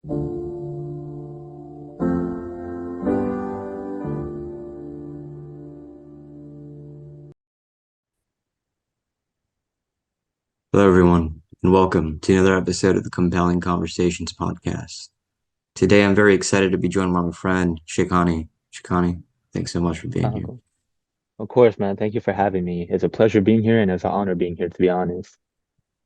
Hello, everyone, and welcome to another episode of the Compelling Conversations podcast. Today, I'm very excited to be joined by my friend Shekhani. Shekhani, thanks so much for being here. Uh, of course, man. Thank you for having me. It's a pleasure being here and it's an honor being here, to be honest.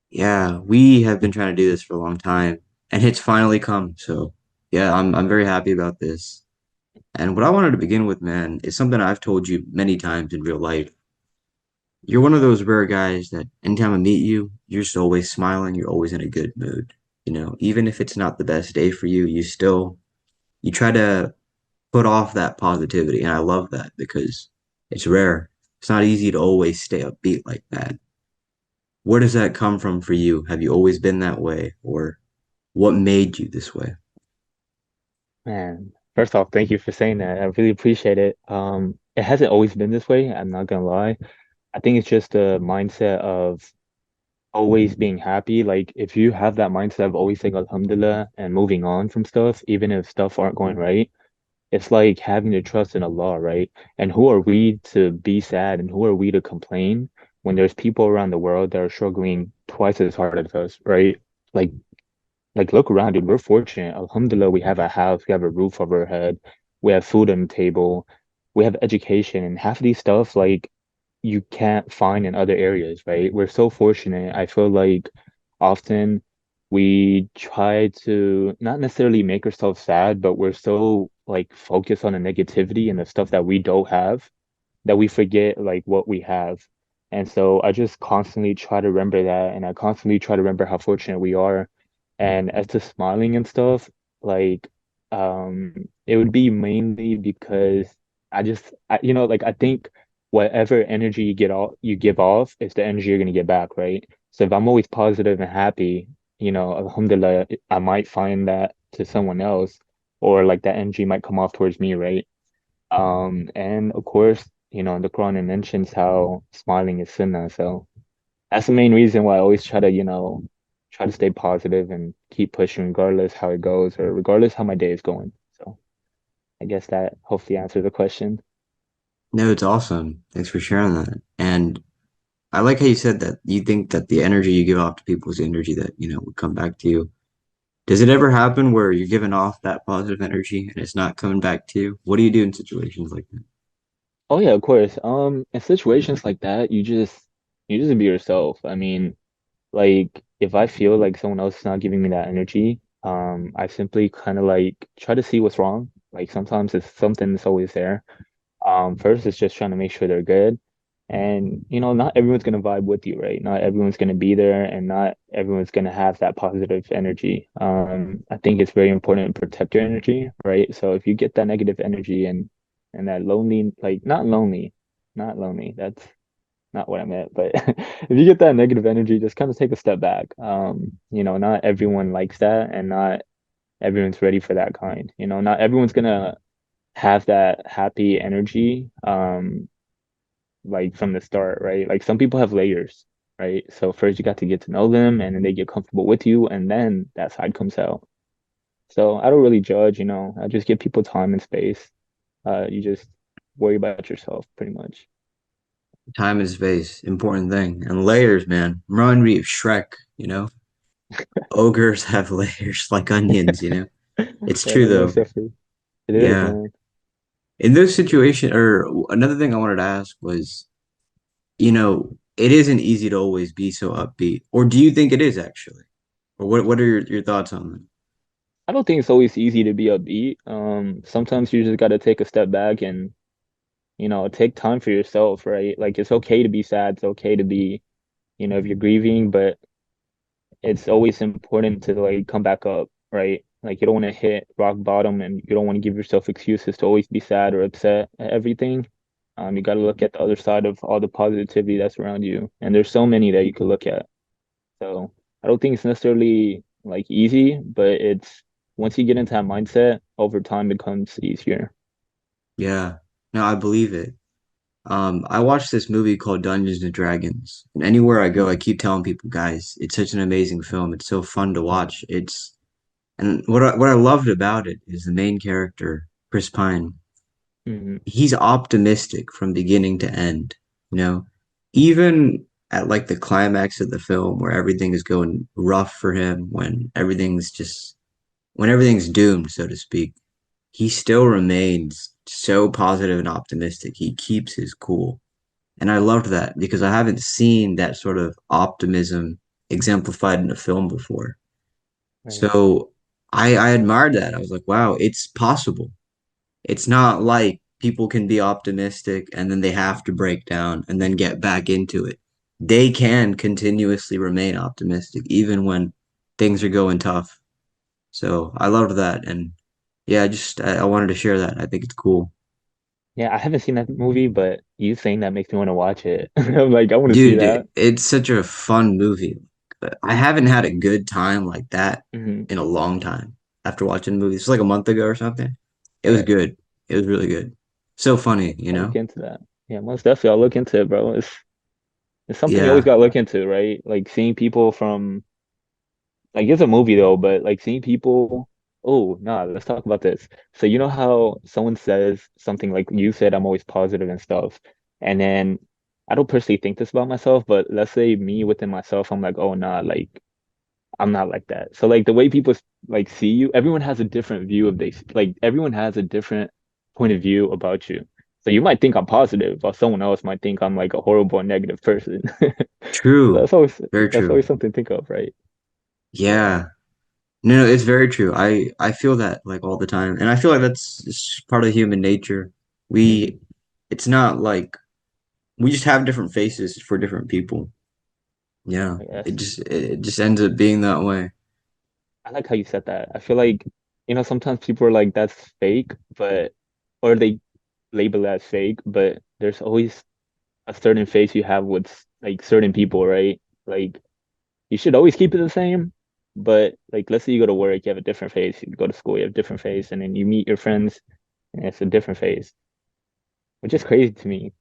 Yeah, we have been trying to do this for a long time, and it's finally come. So, yeah, I'm very happy about this. And what I wanted to begin with, man, is something I've told you many times in real life. You're one of those rare guys that anytime I meet you, you're just always smiling. You're always in a good mood. Even if it's not the best day for you, you try to put off that positivity. And I love that because it's rare. It's not easy to always stay upbeat like that. Where does that come from for you? Have you always been that way? Or what made you this way? Man, first off, thank you for saying that. I really appreciate it. It hasn't always been this way, I'm not gonna lie. I think it's just a mindset of always being happy. Like if you have that mindset of always saying Alhamdulillah and moving on from stuff, even if stuff aren't going right, it's like having to trust in Allah, right? And who are we to be sad and who are we to complain when there's people around the world that are struggling twice as hard as us, right? Like like look around, dude. We're fortunate. Alhamdulillah, we have a house, we have a roof over our head, we have food on the table, we have education, and half of these stuff like you can't find in other areas, right? We're so fortunate. I feel like often we try to not necessarily make ourselves sad, but we're so like focused on the negativity and the stuff that we don't have that we forget like what we have. And so I just constantly try to remember that, and I constantly try to remember how fortunate we are. And as to smiling and stuff, like it would be mainly because like I think whatever energy you give off is the energy you're gonna get back, right? So if I'm always positive and happy, alhamdulillah, I might find that to someone else, or like that energy might come off towards me, right? And of course, the Quran it mentions how smiling is sunnah. So that's the main reason why I always try to, try to stay positive and keep pushing regardless how it goes or regardless how my day is going. So I guess that hopefully answers the question. No, it's awesome. Thanks for sharing that. And I like how you said that you think that the energy you give off to people is the energy that, would come back to you. Does it ever happen where you're giving off that positive energy and it's not coming back to you? What do you do in situations like that? Oh yeah, of course. In situations like that, you just be yourself. I mean, like if I feel like someone else is not giving me that energy, I simply kind of like try to see what's wrong. Like sometimes it's something that's always there. First it's just trying to make sure they're good. And not everyone's gonna vibe with you, right? Not everyone's gonna be there and not everyone's gonna have that positive energy. I think it's very important to protect your energy, right? So if you get that negative energy and that lonely, like not lonely, that's not what I meant, but if you get that negative energy, just kind of take a step back. Not everyone likes that and not everyone's ready for that kind. Not everyone's gonna have that happy energy like from the start, right? Like some people have layers, right? So first you got to get to know them and then they get comfortable with you and then that side comes out. So I don't really judge, I just give people time and space. You just worry about yourself pretty much. Time and space, important thing. And layers, man. Remind me of Shrek. Ogres have layers like onions. It's Yeah, true no, most though. definitely. It is, Yeah. man. In those situations, or another thing I wanted to ask was, it isn't easy to always be so upbeat. Or do you think it is actually? Or what are your thoughts on that? I don't think it's always easy to be upbeat. Sometimes you just got to take a step back and, take time for yourself, right? Like it's okay to be sad. It's okay to be, if you're grieving, but it's always important to like come back up, right? Like you don't want to hit rock bottom and you don't want to give yourself excuses to always be sad or upset at everything. You got to look at the other side of all the positivity that's around you. And there's so many that you could look at. So I don't think it's necessarily like easy, but it's once you get into that mindset, over time becomes easier. Yeah. No, I believe it. I watched this movie called Dungeons and Dragons, and anywhere I go, I keep telling people, guys, it's such an amazing film. It's so fun to watch. And what I loved about it is the main character, Chris Pine. Hmm. He's optimistic from beginning to end, you know, even at like the climax of the film where everything is going rough for him, when everything's doomed, so to speak, he still remains so positive and optimistic. He keeps his cool. And I loved that because I haven't seen that sort of optimism exemplified in a film before. Right. So I admired that. I was like, wow, it's possible. It's not like people can be optimistic and then they have to break down and then get back into it. They can continuously remain optimistic even when things are going tough. So I loved that. And yeah, I wanted to share that. I think it's cool. Yeah, I haven't seen that movie, but you saying that makes me want to watch it. I'm like, I want to see Dude, that. it's such a fun movie. I haven't had a good time like that Hmm. in a long time after watching the movie. It's like a month ago or something. It was Right. good. It was really good. So funny, you I'll look know? into that. Yeah, most definitely I'll look into it, bro. It's something you always Yeah, gotta look into, right? Like seeing people from like it's a movie though, but like seeing people, oh, nah, let's talk about this. So you know how someone says something like you said, I'm always positive and stuff. And then I don't personally think this about myself, but let's say me within myself, I'm like, oh nah, like I'm not like that. So like the way people like see you, everyone has a different view of they like everyone has a different point of view about you. So you might think I'm positive, while someone else might think I'm like a horrible and negative person. So true. Very that's true. always something to think of, right? Yeah. Yeah. No, it's very true. I feel that like all the time. And I feel like that's just part of human nature. Hmm. We it's not like we just have different faces for different people. Yeah. Yes. It just ends up being that way. I like how you said that. I feel like, sometimes people are like, that's fake, but, or they label it as fake, but there's always a certain face you have with like certain people, right? Like, you should always keep it the same, but like, let's say you go to work, you have a different face, you go to school, you have a different face, and then you meet your friends, and it's a different face, which is crazy to me.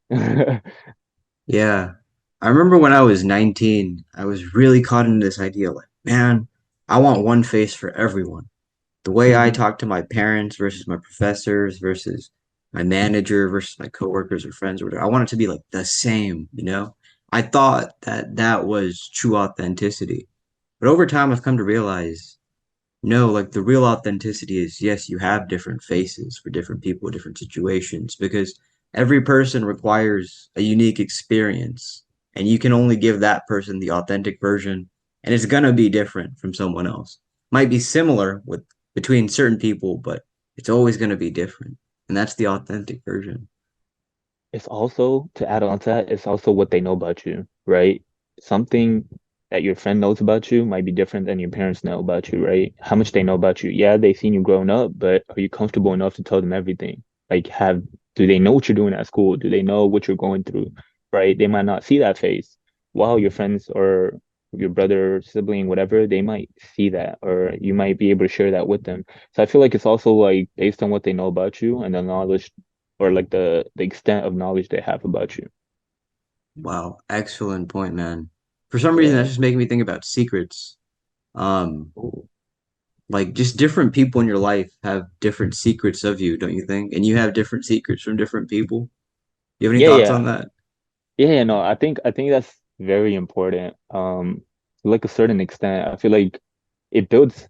Yeah. I remember when I was 19, I was really caught into this idea like, man, I want one face for everyone. The way I Hmm. talk to my parents versus my professors versus my manager versus my coworkers or friends or whatever. I want it to be like the same, you know? I thought that that was true authenticity. But over time, I've come to realize no, like the real authenticity is yes, you have different faces for different people, different situations, because every person requires a unique experience, and you can only give that person the authentic version, and it's gonna be different from someone else. Might be similar with between certain people, but it's always gonna be different, and that's the authentic version. It's also, to add on to that, it's also what they know about you, right? Something that your friend knows about you might be different than your parents know about you, right? How much they know about you. Yeah, they've seen you growing up, but are you comfortable enough to tell them everything? Like, do they know what you're doing at school? Do they know what you're going through, right? They might not see that face. While your friends or your brother, sibling, whatever, they might see that, or you might be able to share that with them. So I feel like it's also like based on what they know about you and the knowledge or like the extent of knowledge they have about you. Wow, excellent point, man. For some reason, that's Yeah. just making me think about secrets. Um, Ooh. like just different people in your life have different secrets of you, don't you think? And you have different secrets from different people. You have any Yeah, thoughts on yeah. that? Yeah, no, I think that's very important. To like a certain extent, I feel like it builds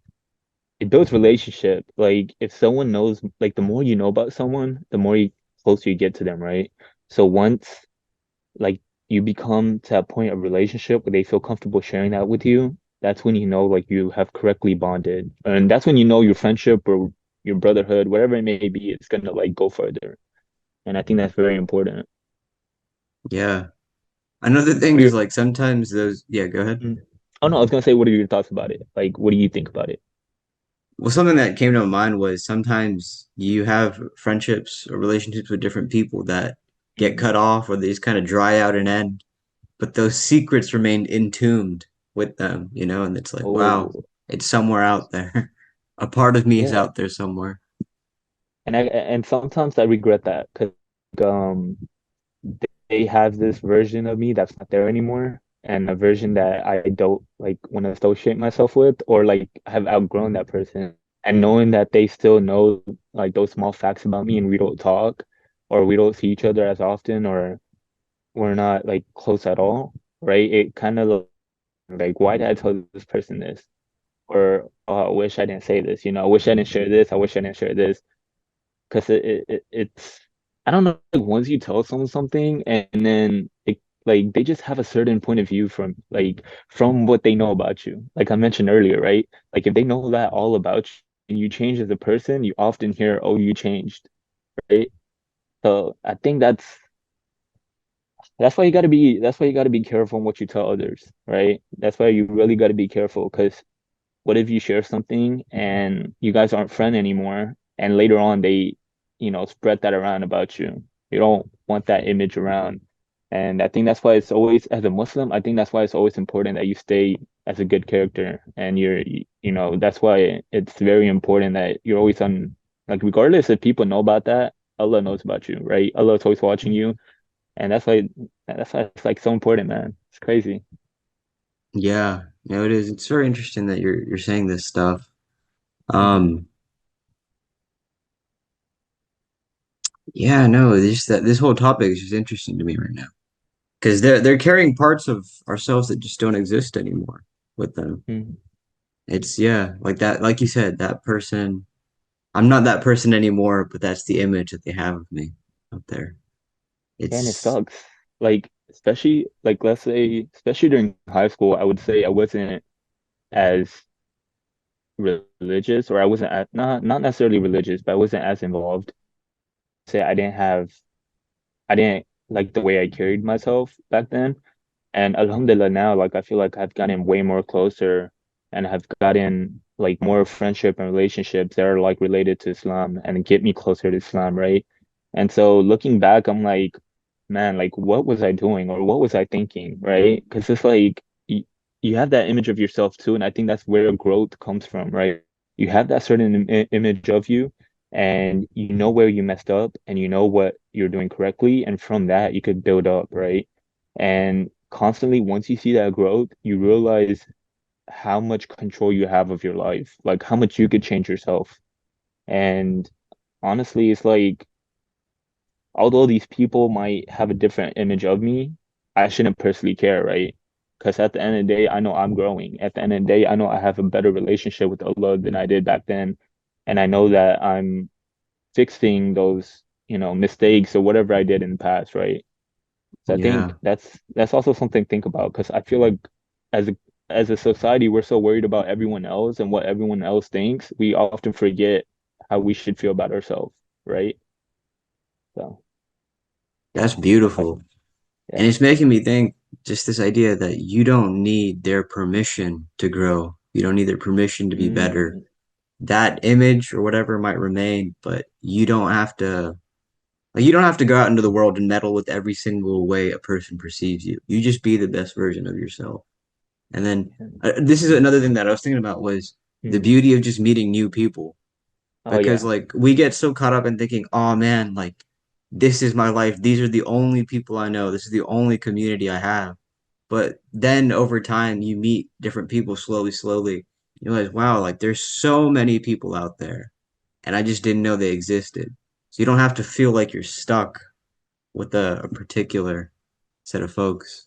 it builds relationship. Like if someone knows, like the more you know about someone, the more closer you get to them, right? So once like you become to a point of relationship where they feel comfortable sharing that with you, that's when you know like you have correctly bonded. And that's when you know your friendship or your brotherhood, whatever it may be, it's gonna like go further. And I think that's very important. Yeah. Another What thing are is your like sometimes those, yeah, go ahead. Mm. Oh no, I was gonna say, what are your thoughts about it? Like, what do you think about it? Well, something that came to my mind was sometimes you have friendships or relationships with different people that get Mhm. cut off or they just kind of dry out and end, but those secrets remain entombed with them, you know, and it's like, wow, Oh, it's somewhere out there. A part of me is yeah. out there somewhere. And sometimes I regret that because um they have this version of me that's not there anymore. and a version that I don't like want to associate myself with, or like have outgrown that person. And knowing that they still know like those small facts about me and we don't talk, or we don't see each other as often, or we're not like close at all, right? It kind of like, why did I tell this person this? Or oh, I wish I didn't say this, I wish I didn't share this. I wish I didn't share this. Because it's, I don't know, like once you tell someone something and then like they just have a certain point of view from what they know about you. Like I mentioned earlier, right? Like if they know that all about you and you change as a person, you often hear, "Oh, you changed," right? So I think that's why you got to be careful on what you tell others, right? That's why you really got to be careful because what if you share something and you guys aren't friends anymore, and later on they, spread that around about you? You don't want that image around. And I think that's why it's always, as a Muslim, I think that's why it's always important that you stay as a good character. And that's why it's very important that you're always on, like, regardless if people know about that, Allah knows about you, right? Allah is always watching you. And that's why it's like so important, man. It's crazy. Yeah, it is. It's very interesting that you're saying this stuff. Hmm. Um, yeah, no, this whole topic is just interesting to me right now because they're carrying parts of ourselves that just don't exist anymore with them. Hmm. It's yeah, like that, like you said, that person. I'm not that person anymore, but that's the image that they have of me up there. And it It's sucks. Like, especially like let's say, especially during high school, I would say I wasn't as religious, or I wasn't not necessarily religious, but I wasn't as involved. Say I didn't like the way I carried myself back then. And Alhamdulillah now, like I feel like I've gotten way more closer and have gotten like more friendship and relationships that are like related to Islam and get me closer to Islam, right? And so looking back, I'm like, man, like what was I doing or what was I thinking, right? Because it's like you have that image of yourself too, and I think that's where growth comes from, right? You have that certain image of you, and you know where you messed up, and you know what you're doing correctly, and from that you could build up, right? And constantly, once you see that growth, you realize how much control you have of your life, like how much you could change yourself. And honestly, it's like, although these people might have a different image of me, I shouldn't personally care, right? Because at the end of the day, I know I'm growing. At the end of the day, I know I have a better relationship with Allah than I did back then. And I know that I'm fixing those, mistakes or whatever I did in the past, right? So I think yeah, that's also something to think about because I feel like as a society, we're so worried about everyone else and what everyone else thinks, we often forget how we should feel about ourselves, right? So that's that's like, beautiful. And yeah. it's making me think just this idea that you don't need their permission to grow. You don't need their permission to be better. Mm, That image or whatever might remain, but you don't have to go out into the world and meddle with every single way a person perceives you. You just be the best version of yourself. And then this is another thing that I was thinking about was the mm. beauty of just meeting new people Oh because yeah, like we get so caught up in thinking, oh man, like this is my life. These are the only people I know. This is the only community I have. But then over time, you meet different people slowly, slowly. You realize, wow, like there's so many people out there, and I just didn't know they existed. So you don't have to feel like you're stuck with a particular set of folks.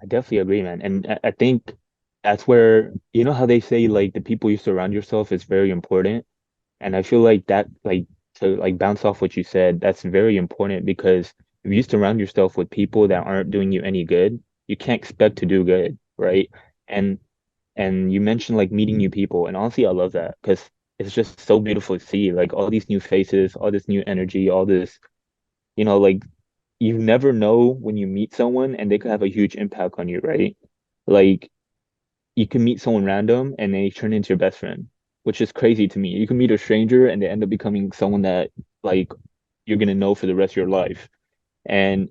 I definitely agree, man. And I think that's where, how they say like the people you surround yourself is very important. And I feel like that, like, to like bounce off what you said, that's very important because if you surround yourself with people that aren't doing you any good, you can't expect to do good, right? And and you mentioned like meeting new people, and honestly, I love that because it's just so beautiful to see like all these new faces, all this new energy, all this, like you never know when you meet someone and they could have a huge impact on you, right? Like you can meet someone random and they turn into your best friend, which is crazy to me. You can meet a stranger and they end up becoming someone that like you're gonna know for the rest of your life. And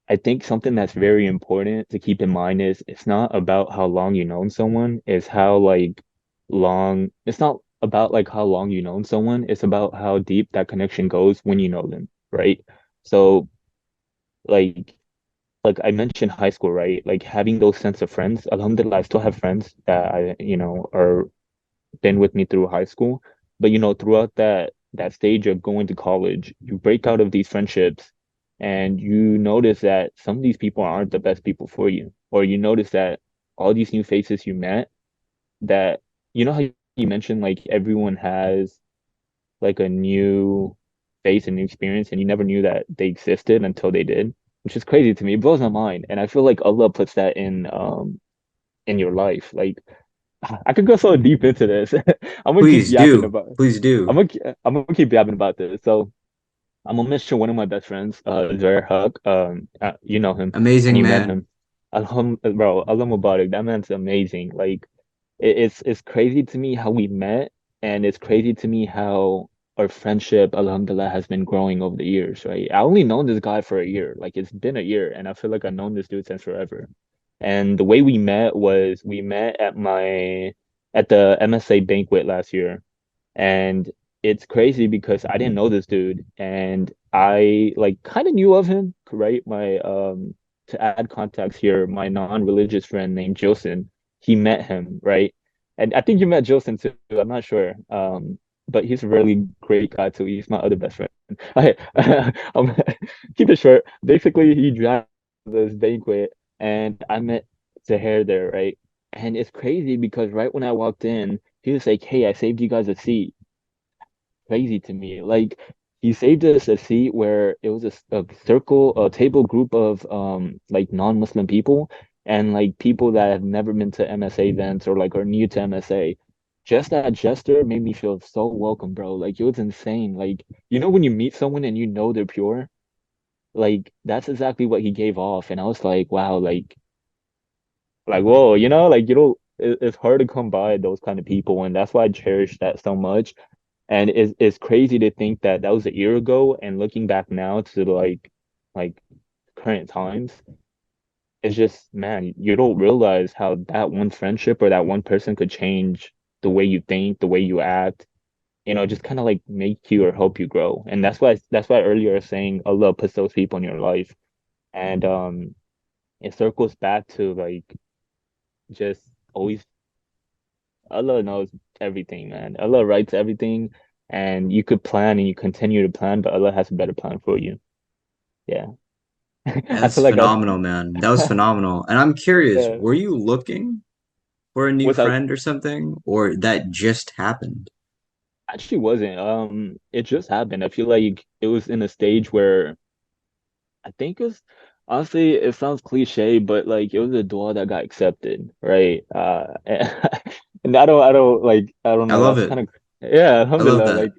I think something that's very important to keep in mind is it's not about how long you known someone, it's how like long it's not about like how long you known someone, it's about how deep that connection goes when you know them, right? So like like I mentioned high school, right? Like having those sense of friends. Alhamdulillah, I still have friends that are been with me through high school. But throughout that stage of going to college, you break out of these friendships and you notice that some of these people aren't the best people for you. Or you notice that all these new faces you met that how you mentioned like everyone has like a new face and new experience and you never knew that they existed until they did, which is crazy to me. It blows my mind. And I feel like Allah puts that in your life. Like I could go so deep into this. I'm gonna keep Please yapping do. about Please do. I'm gonna keep yapping about this. So I'm gonna mention one of my best friends, Zaire Huck. You know him and Amazing you met man. him. Bro, Allah Mubarak. That man's amazing. Like it's crazy to me how we met, and it's crazy to me how our friendship, alhamdulillah, has been growing over the years, right? I only known this guy for a year. Like it's been a year, and I feel like I've known this dude since forever. And the way we met was we met at the MSA banquet last year. And it's crazy because I didn't know this dude and I like kind of knew of him, right? My to add context here, my non-religious friend named Jilson, he met him, right? And I think you met Jilson too. I'm not sure. But he's a really great guy too. He's my other best friend. Okay, keep it short. Basically, he dragged this banquet and I met Zaher there, right? And it's crazy because right when I walked in, he was like, "Hey, I saved you guys a seat." Crazy to me. Like he saved us a seat where it was a circle, a table group of like non-Muslim people and like people that have never been to MSA events or like are new to MSA. Just that gesture made me feel so welcome, bro. Like it was insane. Like when you meet someone and you know they're pure, like that's exactly what he gave off. And I was like, wow, like whoa, like it's hard to come by those kind of people, and that's why I cherish that so much. And it's crazy to think that that was a year ago, and looking back now to like current times, it's just man, you don't realize how that one friendship or that one person could change the way you think, the way you act, just kind of like make you or help you grow. And that's why earlier I was saying Allah puts those people in your life, and it circles back to like just always Allah knows everything, man. Allah writes everything, and you could plan and you continue to plan, but Allah has a better plan for you. Yeah. I That's feel like I phenomenal, man. That was phenomenal. And I'm curious, yeah, were you looking for a new without friend or something, or that just happened? actually wasn't. It just happened. I feel like it was in a stage where I think it was honestly it sounds cliche, but like it was a dua that got accepted, right? And I don't I know. love That's it. kind of yeah, I love alhamdulillah. that. Like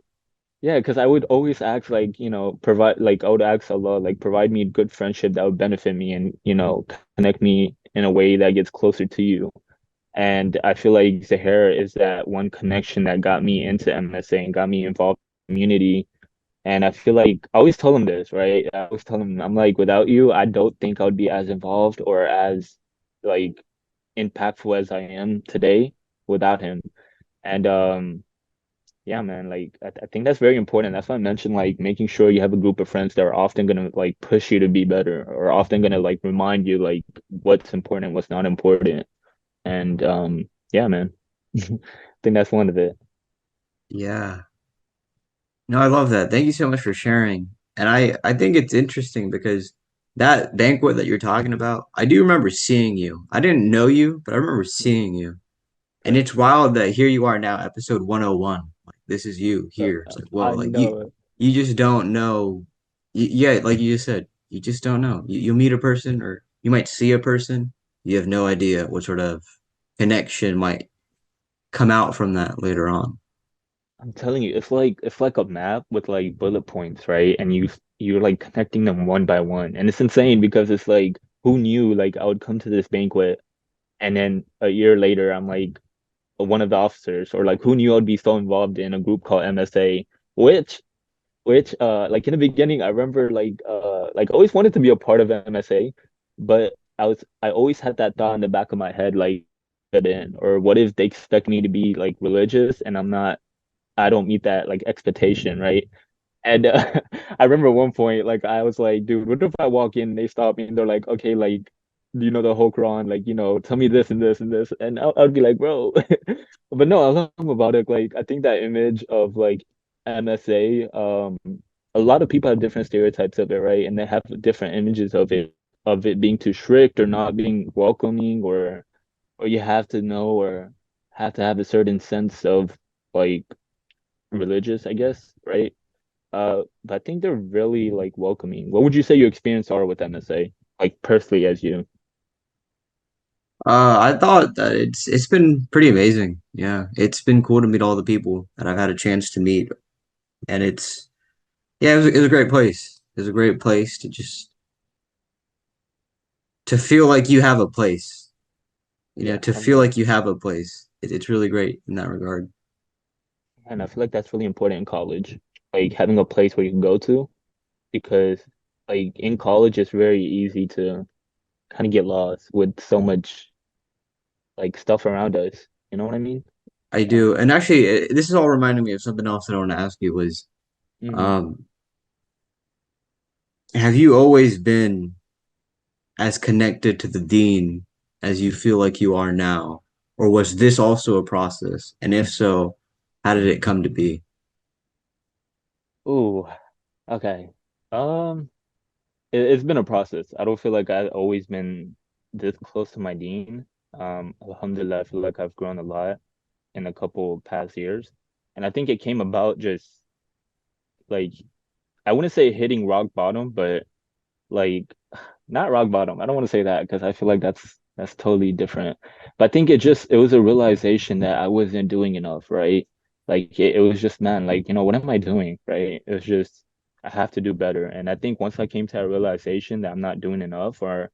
yeah, because I would always ask like, provide like I would ask Allah like provide me good friendship that would benefit me and, connect me in a way that gets closer to you. And I feel like Zahara is that one connection that got me into MSA and got me involved in the community. And I feel like I always tell him this, right? I always tell him, I'm like, without you, I don't think I would be as involved or as like impactful as I am today without him. And yeah, man, like I think that's very important. That's why I mentioned like making sure you have a group of friends that are often gonna like push you to be better or often gonna like remind you like what's important, what's not important. And yeah, man. I think that's one of it. Yeah. No, I love that. Thank you so much for sharing. And I think it's interesting because that banquet that you're talking about, I do remember seeing you. I didn't know you, but I remember seeing you. And Okay. it's wild that here you are now, episode 101. Like this is you here. It's like, whoa, I like know it. you just don't know. Yeah, like you just said, you just don't know. You meet a person or you might see a person, you have no idea what sort of connection might come out from that later on. I'm telling you, it's like a map with like bullet points, right? And you're like connecting them one by one. And it's insane because it's like who knew like I would come to this banquet and then a year later I'm like one of the officers or like who knew I'd be so involved in a group called MSA, which like in the beginning I remember like I always wanted to be a part of MSA, but I always had that thought in the back of my head like fit in or what if they expect me to be like religious and I don't meet that like expectation, right? And I remember at one point, like I was like, dude, what if I walk in and they stop me and they're like, okay, like, do you know the whole Quran? Like, tell me this and this and this. And I'd be like, bro. But no, I love about it. Like, I think that image of like MSA, a lot of people have different stereotypes of it, right? And they have different images of it being too strict or not being welcoming, or you have to know or have to have a certain sense of like religious, I guess, right? But I think they're really like welcoming. What would you say your experience are with MSA? Like personally as you? I thought that it's been pretty amazing. Yeah, it's been cool to meet all the people that I've had a chance to meet, and it was a great place. It was a great place to just to feel like you have a place. You know, Yeah, to feel 100. like you have a place. It's really great in that regard. And I feel like that's really important in college. Like having a place where you can go to because like in college it's very easy to kind of get lost with so much like stuff around us. You know what I mean? I Uh, do, and actually, this is all reminding me of something else that I want to ask you was, mhm. um, have you always been as connected to the dean as you feel like you are now? Or was this also a process? And if so, how did it come to be? Ooh, okay. Um, it's been a process. I don't feel like I've always been this close to my dean. Alhamdulillah, I feel like I've grown a lot in a couple past years. And I think it came about just like I wouldn't say hitting rock bottom, but like not rock bottom. I don't want to say that because I feel like that's totally different. But I think it was a realization that I wasn't doing enough, right? Like it was just, man, like, what am I doing, right? It was just I have to do better. And I think once I came to that realization that I'm not doing enough or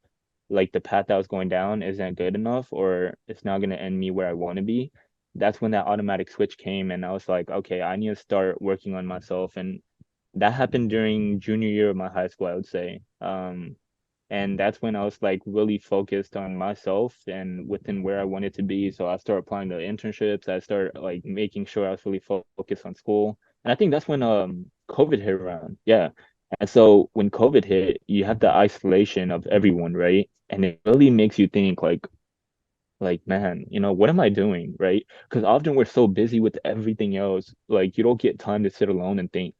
like the path I was going down isn't good enough or it's not going to end me where I want to be, that's when that automatic switch came and I was like, okay, I need to start working on myself. And that happened during junior year of my high school, I would say. And that's when I was like really focused on myself and within where I wanted to be. So I started applying to internships. I started like making sure I was really focused on school. And I think that's when COVID hit around. Yeah. And so when COVID hit, you have the isolation of everyone, right? And it really makes you think like man, what am I doing, right? Because often we're so busy with everything else, like you don't get time to sit alone and think.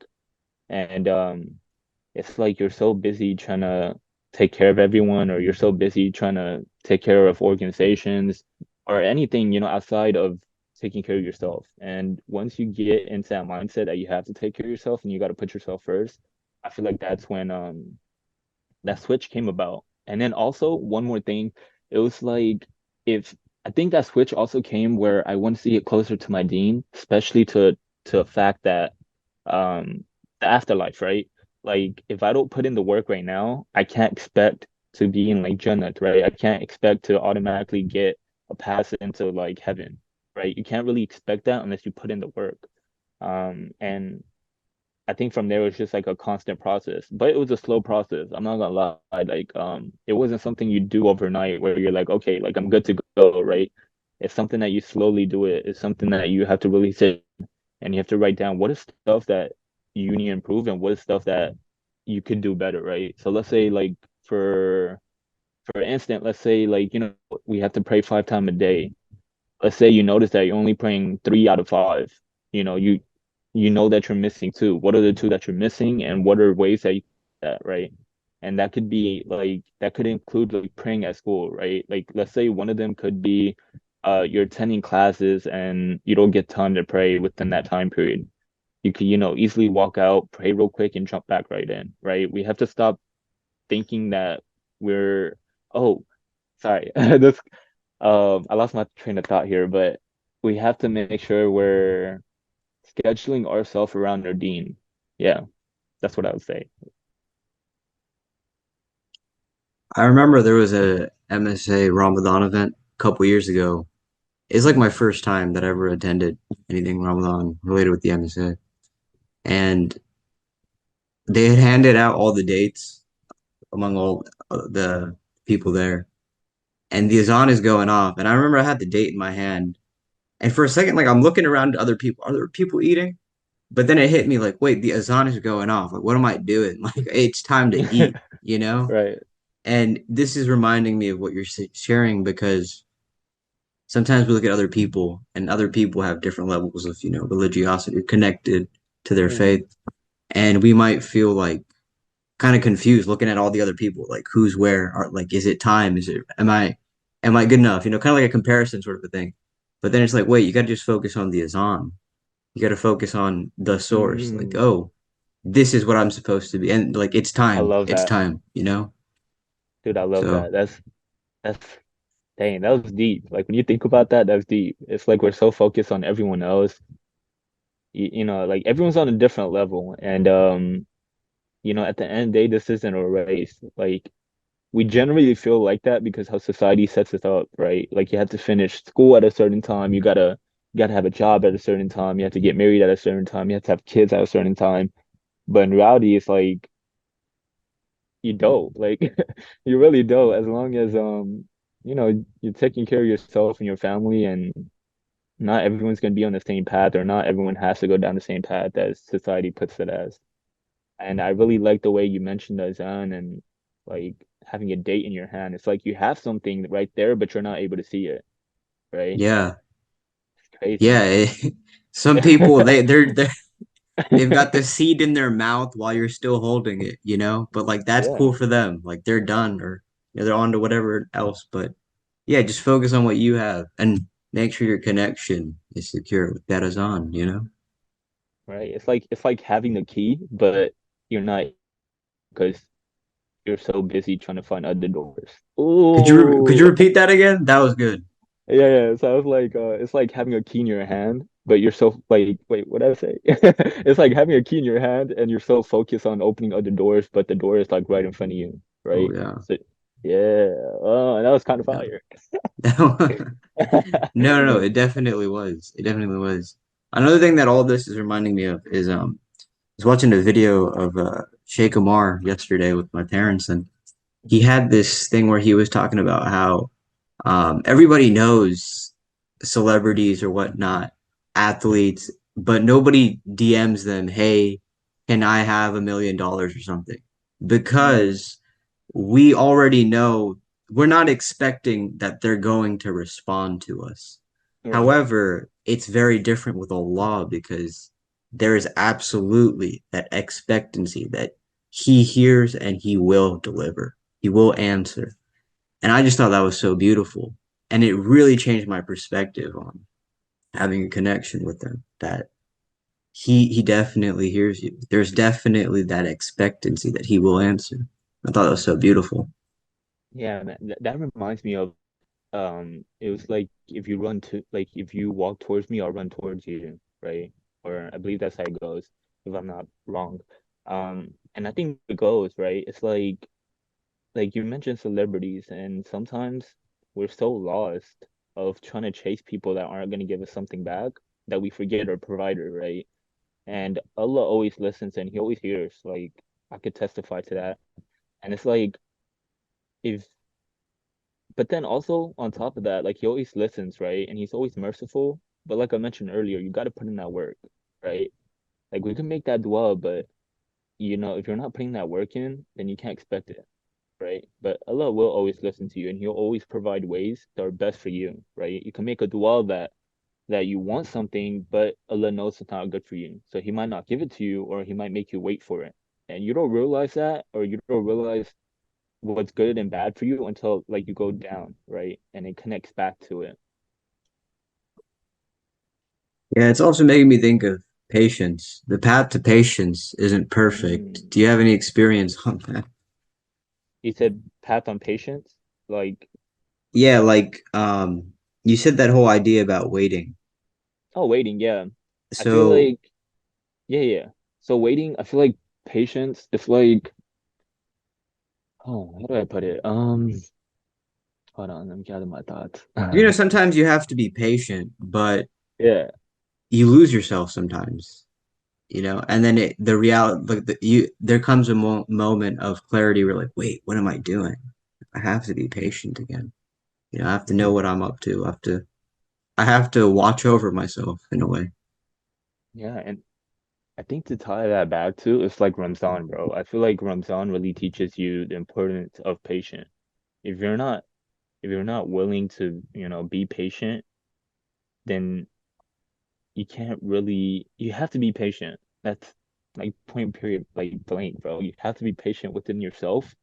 And it's like you're so busy trying to take care of everyone, or you're so busy trying to take care of organizations or anything, outside of taking care of yourself. And once you get into that mindset that you have to take care of yourself and you got to put yourself first, I feel like that's when that switch came about. And then also one more thing, it was like if I think that switch also came where I wanted to get closer to my dean, especially to the fact that the afterlife, right? Like if I don't put in the work right now, I can't expect to be in like Jannat, right? I can't expect to automatically get a pass into like heaven, right? You can't really expect that unless you put in the work. And I think from there it was just like a constant process, but it was a slow process. I'm not gonna lie. Like, it wasn't something you do overnight where you're like, okay, like I'm good to go, right? It's something that you slowly do it. It's something that you have to really sit and you have to write down what is stuff that you need to improve and what is stuff that you could do better, right? So let's say like for instance, let's say like, we have to pray 5 times a day. Let's say you notice that you're only praying 3 out of 5. You know that you're missing two. What are the two that you're missing, and what are ways that you that, right? And that could be like that could include like praying at school, right? Like let's say one of them could be you're attending classes and you don't get time to pray within that time period. You could, easily walk out, pray real quick, and jump back right in, right? We have to stop thinking that we're oh, sorry. This I lost my train of thought here, but we have to make sure we're scheduling ourselves around our dean. Yeah, that's what I would say. I remember there was a MSA Ramadan event a couple years ago. It's like my first time that I ever attended anything Ramadan related with the MSA. And they had handed out all the dates among all the people there. And the azan is going off. And I remember I had the date in my hand. And for a second, like I'm looking around at other people. Are there people eating? but then it hit me like, wait, the azan is going off. Like, what am I doing? Like, it's time to eat, you know? Right. And this is reminding me of what you're sharing because sometimes we look at other people and other people have different levels of, religiosity connected to their Hmm. faith. And we might feel like kind of confused looking at all the other people, like who's where, or like, is it time? Am I good enough? Kind of like a comparison sort of a thing. But then it's like, wait, you got to just focus on the azan. You got to focus on the source. Like, Mm. oh, this is what I'm supposed to be. And like, it's I time. love It's that. time. Dude, I love So that. That's dang, that was deep. Like when you think about that, that's deep. It's like we're so focused on everyone else. Like everyone's on a different level. And at the end of the day, this isn't a race. Like we generally feel like that because how society sets us up, right? Like you have to finish school at a certain time, you gotta have a job at a certain time, you have to get married at a certain time, you have to have kids at a certain time. But in reality, it's like you don't. Like you really don't, as long as you're taking care of yourself and your family, and not everyone's gonna be on the same path, or not everyone has to go down the same path as society puts it as. And I really like the way you mentioned the azan and like having a date in your hand. It's like you have something right there, but you're not able to see it, right? yeah, It's crazy, yeah. man. Some people they've got the seed in their mouth while you're still holding it. But like that's Yeah, cool for them. Like they're done or they're on to whatever else. But yeah, just focus on what you have and make sure your connection is secure with that is on. right. It's like having the key, but you're not because you're so busy trying to find other doors. Could you Ooh, repeat that again? That was good. yeah, yeah. So I was like, it's like having a key in your hand, but you're so like, wait, what did I say? It's like having a key in your hand, and you're so focused on opening other doors, but the door is like right in front of you, Oh right? yeah. So, yeah. Oh, and that was kind of Yeah. fire. No, no, no. It definitely was. It definitely was. Another thing that all this is reminding me of is I was watching a video of Sheikh Amar yesterday with my parents, and he had this thing where he was talking about how everybody knows celebrities or whatnot, athletes, but nobody DMs them, hey, can I have $1 million or something? Mm, Because we already know we're not expecting that they're going to respond to us. right. However, it's very different with Allah because there is absolutely that expectancy that He hears and He will deliver. He will answer. And I just thought that was so beautiful. And it really changed my perspective on having a connection with them that he definitely hears you. There's definitely that expectancy that he will answer. I thought that was so beautiful. Yeah, man. That reminds me of it was like if you walk towards me, I'll run towards you, right? Or I believe that's how it goes, if I'm not wrong. And I think it goes, right? It's like you mentioned celebrities, and sometimes we're so lost of trying to chase people that aren't going to give us something back that we forget our provider, right? And Allah always listens and He always hears. Like I could testify to that. And it's like if, but then also on top of that, like He always listens, right? And He's always merciful. But like I mentioned earlier, you got to put in that work, right? Like we can make that dua, but if you're not putting that work in, then you can't expect it, right? But Allah will always listen to you, and He'll always provide ways that are best for you, right? You can make a dua that you want something, but Allah knows it's not good for you. So He might not give it to you, or He might make you wait for it. And you don't realize that, or you don't realize what's good and bad for you until like you go down, right? And it connects back to it. Yeah, it's also making me think of patience. The path to patience isn't perfect. Mm. Do you have any experience on that? He said path on patience, like, Yeah, like you said that whole idea about waiting. oh, waiting, yeah. I feel So like, yeah, yeah. So waiting, I feel like patience, it's like, oh, how do I put it? Hold on, let me gather my thoughts. sometimes you have to be patient, but Yeah. you lose yourself sometimes. And then the reality, like there comes a moment of clarity where like, wait, what am I doing? I have to be patient again. I have to know what I'm up to. I have to watch over myself in a way. Yeah, I think to tie that back to, it's like Ramzan, bro. I feel like Ramzan really teaches you the importance of patience. If you're not if you're not willing to, be patient, then you can't really you have to be patient. That's like point period like blank, bro. You have to be patient within yourself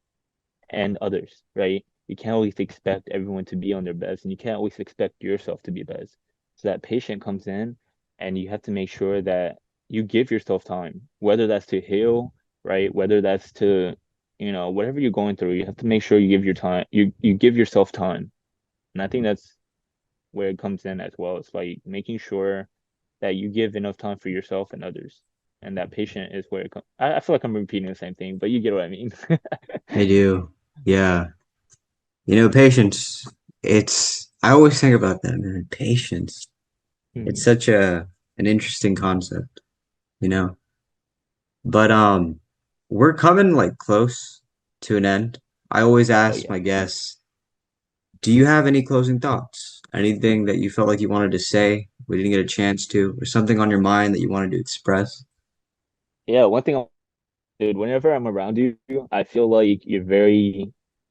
and others, right? You can't always expect everyone to be on their best, and you can't always expect yourself to be best. So that patient comes in, and you have to make sure that you give yourself time, whether that's to heal, right? Whether that's to, whatever you're going through, you have to make sure you give your time, you give yourself time. And I think that's where it comes in as well. It's like making sure that you give enough time for yourself and others. And that patient is where it comes. I feel like I'm repeating the same thing, but you get what I mean. I do. Yeah. Patience, I always think about that, man. Patience. It's Hmm. such an interesting concept, you know? But we're coming like close to an end. I always Oh ask yeah. my guests, do you have any closing thoughts? Anything that you felt like you wanted to say, we didn't get a chance to, or something on your mind that you wanted to express? Yeah, one thing, dude, whenever I'm around you, I feel like you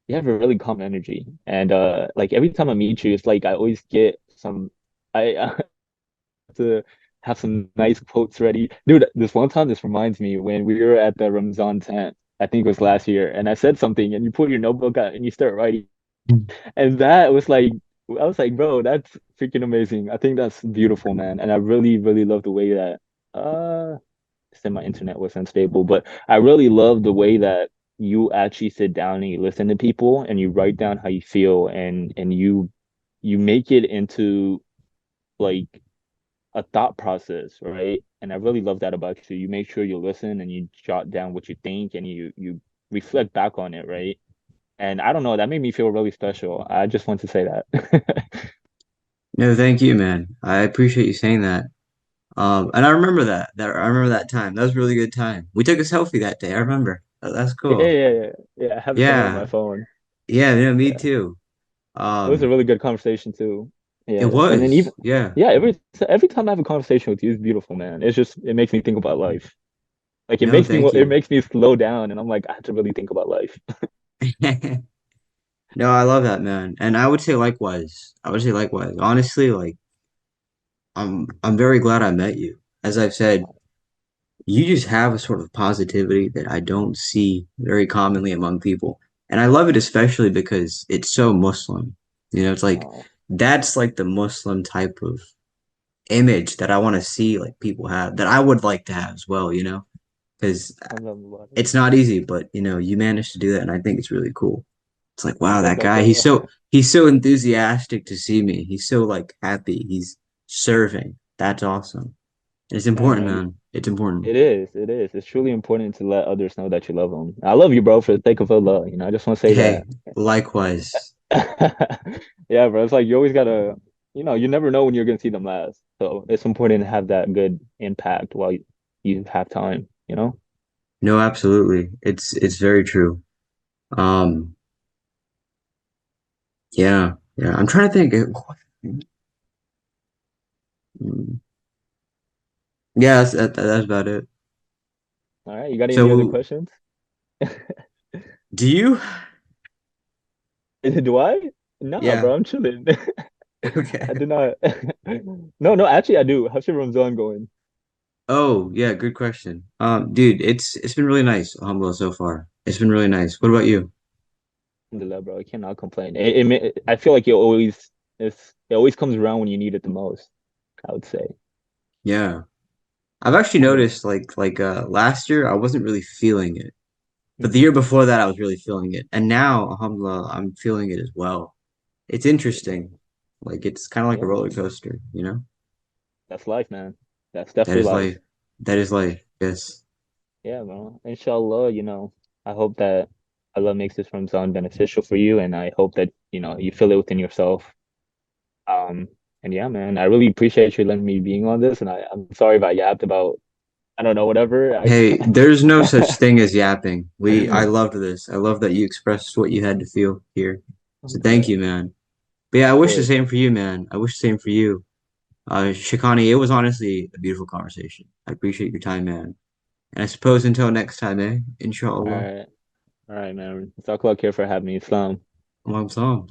have a really calm energy. And like every time I meet you, it's like I always get I have to have some nice quotes ready. Dude, this one time, this reminds me when we were at the Ramzan tent, I think it was last year, and I said something, and you pull your notebook out and you start writing. And that was like, I was like, bro, that's freaking amazing. I think that's beautiful, man. And I really, really love the way that, said my internet was unstable, but I really love the way that you actually sit down and you listen to people and you write down how you feel and you make it into like a thought process, right? And I really love that about you. You make sure you listen and you jot down what you think and you reflect back on it, right? And I don't know, that made me feel really special. I just want to say that. No, thank you, man. I appreciate you saying that. And I remember I remember that time. That was a really good time. We took a selfie that day. I remember. That's Yeah, cool. yeah, yeah. Yeah, I have it somewhere on my Yeah. phone. Yeah, me Yeah. too. It was a Um, really good conversation too. it Yeah. And then even was. Yeah. yeah, every time I have a conversation with you, it's beautiful, man. It's just it makes me think about life. Like No, thank it you. makes me slow down and I'm like, I have to really think about life. No, I love that, man. And I would say likewise. I would say likewise. Honestly, like I'm very glad I met you. As I've said, you just have a sort of positivity that I don't see very commonly among people. And I love it especially because it's so Muslim. It's like Oh, that's like the Muslim type of image that I want to see like people have that I would like to have as well, because I love about it. it's not easy, but you managed to do that and I think it's really cool. It's like, wow, Appreciate that that, guy, bro. he's so enthusiastic to see me. He's so like happy. He's serving. That's awesome. It's important, Man, man. It's important. it is. It is. It's truly important to let others know that you love them. I love you, bro, for the sake of Allah. I just want to say that. Hey, likewise. Yeah, bro. It's like you always gotta, you never know when you're gonna see them last. So it's important to have that good impact while you have time. No, absolutely. It's very true. Um, yeah, yeah. I'm trying to think. Yeah, that's about it. All right, you got any other So, questions? do you? Do I? Nah, Yeah. bro, I'm chilling. I Okay. do not. No, no, actually, I do. How's your Ramzan going? Oh, yeah, good question. Dude, it's been really nice, Alhamdulillah, so far. It's been really nice. What about you? Alhamdulillah, bro. I cannot complain. I feel like it always comes around when you need it the most, I would say. Yeah. I've actually Alhamdulillah. noticed last year I wasn't really feeling it. But the Hmm. year before that I was really feeling it. And now, alhamdulillah, I'm feeling it as well. It's Yeah, interesting. Like it's kind of like a yeah, roller man. coaster? That's life, man. That's That definitely is life. life. That is life. Yes. Yeah, bro. Inshallah, I hope that Allah makes this Ramzan beneficial for you, and I hope that, you feel it within yourself. Um, and yeah, man, I really appreciate you letting me being on this, and I'm sorry if I yapped about, I don't know, whatever. Hey, there's no such thing as yapping. I loved this. I love that you expressed what you had to feel here. So thank Yeah, you, man. But yeah, I of wish the course. same for you, man. I wish the same for you. Shekhani, it was honestly a beautiful conversation. I appreciate your time, man. And I suppose until next time, eh? All Inshallah. right. All right, man. Jazakallah khair for having me, Islam. Long song.